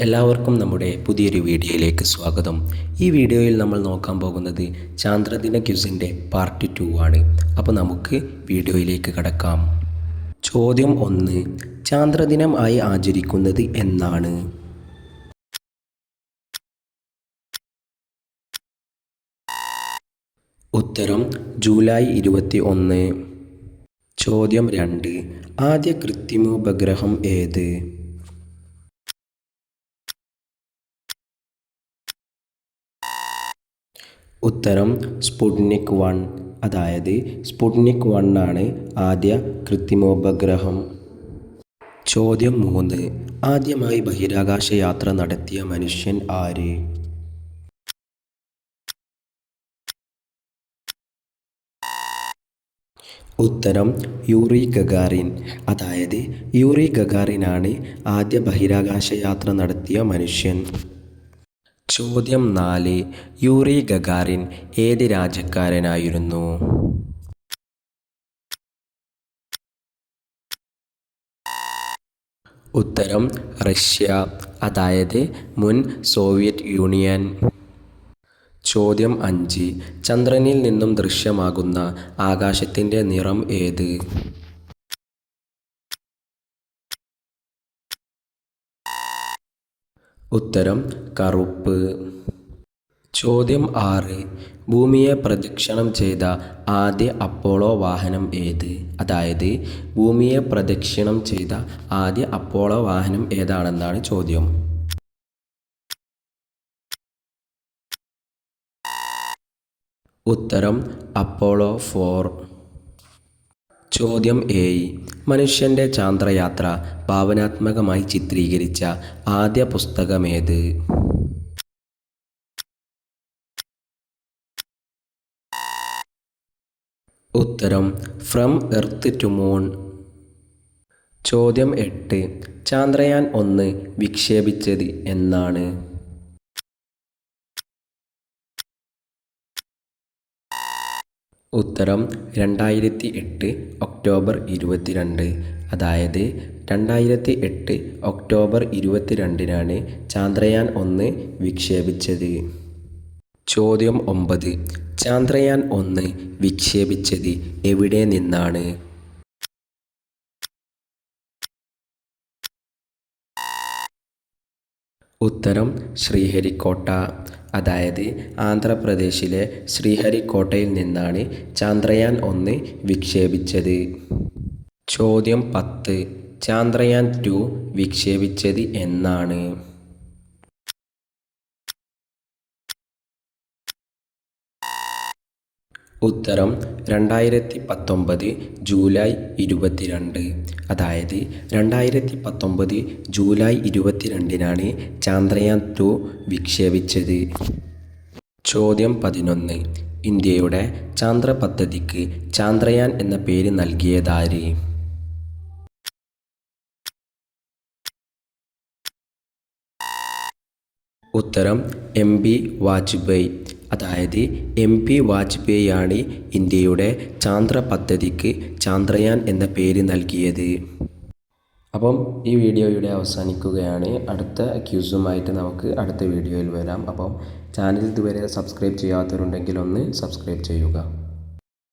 എല്ലാവർക്കും നമ്മുടെ പുതിയൊരു വീഡിയോയിലേക്ക് സ്വാഗതം. ഈ വീഡിയോയിൽ നമ്മൾ നോക്കാൻ പോകുന്നത് ചാന്ദ്രദിന ക്വിസിൻ്റെ പാർട്ട് 2 ആണ്. അപ്പോൾ നമുക്ക് വീഡിയോയിലേക്ക് കടക്കാം. ചോദ്യം 1. ചാന്ദ്രദിനം ആയി ആചരിക്കുന്നത് എന്നാണ്? ഉത്തരം ജൂലൈ 21. ചോദ്യം 2. ആദ്യ കൃത്രിമോപഗ്രഹം ഏത്? ഉത്തരം സ്പുട്നിക് 1. അതായത് സ്പുട്നിക് 1 ആണ് ആദ്യ കൃത്രിമോപഗ്രഹം. ചോദ്യം 3. ആദ്യമായി ബഹിരാകാശ യാത്ര നടത്തിയ മനുഷ്യൻ ആര്? ഉത്തരം യൂറി ഗഗാറിൻ. അതായത് യൂറി ഗഗാറിനാണ് ആദ്യ ബഹിരാകാശ യാത്ര നടത്തിയ മനുഷ്യൻ. ചോദ്യം 4. യൂറി ഗഗാറിൻ ഏത് രാജ്യക്കാരനായിരുന്നു? ഉത്തരം റഷ്യ, അതായത് മുൻ സോവിയറ്റ് യൂണിയൻ. ചോദ്യം 5. ചന്ദ്രനിൽ നിന്നും ദൃശ്യമാകുന്ന ആകാശത്തിൻ്റെ നിറം ഏത്? ഉത്തരം കറുപ്പ്. ചോദ്യം 6. ഭൂമിയെ പ്രദക്ഷിണം ചെയ്ത ആദ്യ അപ്പോളോ വാഹനം ഏത്? അതായത് ഭൂമിയെ പ്രദക്ഷിണം ചെയ്ത ആദ്യ അപ്പോളോ വാഹനം ഏതാണെന്നാണ് ചോദ്യം. ഉത്തരം അപ്പോളോ 4. ചോദ്യം 7. മനുഷ്യൻ്റെ ചാന്ദ്രയാത്ര ഭാവനാത്മകമായി ചിത്രീകരിച്ച ആദ്യ പുസ്തകമേത്? ഉത്തരം ഫ്രം എർത്ത് ടു മൂൺ. ചോദ്യം 8. ചാന്ദ്രയാൻ 1 വിക്ഷേപിച്ചത് എന്നാണ്? ഉത്തരം 2008 ഒക്ടോബർ 22. അതായത് 2008 ഒക്ടോബർ 22-നാണ് ചാന്ദ്രയാൻ 1 വിക്ഷേപിച്ചത്. ചോദ്യം 9. ചാന്ദ്രയാൻ 1 വിക്ഷേപിച്ചത് എവിടെ നിന്നാണ്? ഉത്തരം ശ്രീഹരിക്കോട്ട, അതായത് ആന്ധ്രാപ്രദേശിലെ ശ്രീഹരിക്കോട്ടയിൽ നിന്നാണ് ചാന്ദ്രയാൻ 1 വിക്ഷേപിച്ചത്. ചോദ്യം 10. ചാന്ദ്രയാൻ 2 വിക്ഷേപിച്ചത് എന്നാണ്? ഉത്തരം 2019 ജൂലൈ 22. അതായത് 2019 ജൂലൈ 22-നാണ് ചാന്ദ്രയാൻ 2 വിക്ഷേപിച്ചത്. ചോദ്യം 11. ഇന്ത്യയുടെ ചാന്ദ്ര പദ്ധതിക്ക് ചാന്ദ്രയാൻ എന്ന പേര് നൽകിയതാര്? ഉത്തരം MP വാജ്പേയി. അതായത് MP വാജ്പേയിയാണ് ഇന്ത്യയുടെ ചാന്ദ്ര പദ്ധതിക്ക് ചാന്ദ്രയാൻ എന്ന പേര് നൽകിയത്. അപ്പം ഈ വീഡിയോ ഇവിടെ അവസാനിക്കുകയാണ്. അടുത്ത ക്യൂസുമായിട്ട് നമുക്ക് അടുത്ത വീഡിയോയിൽ വരാം. അപ്പം ചാനൽ ഇതുവരെ സബ്സ്ക്രൈബ് ചെയ്യാത്തവരുണ്ടെങ്കിൽ ഒന്ന് സബ്സ്ക്രൈബ് ചെയ്യുക.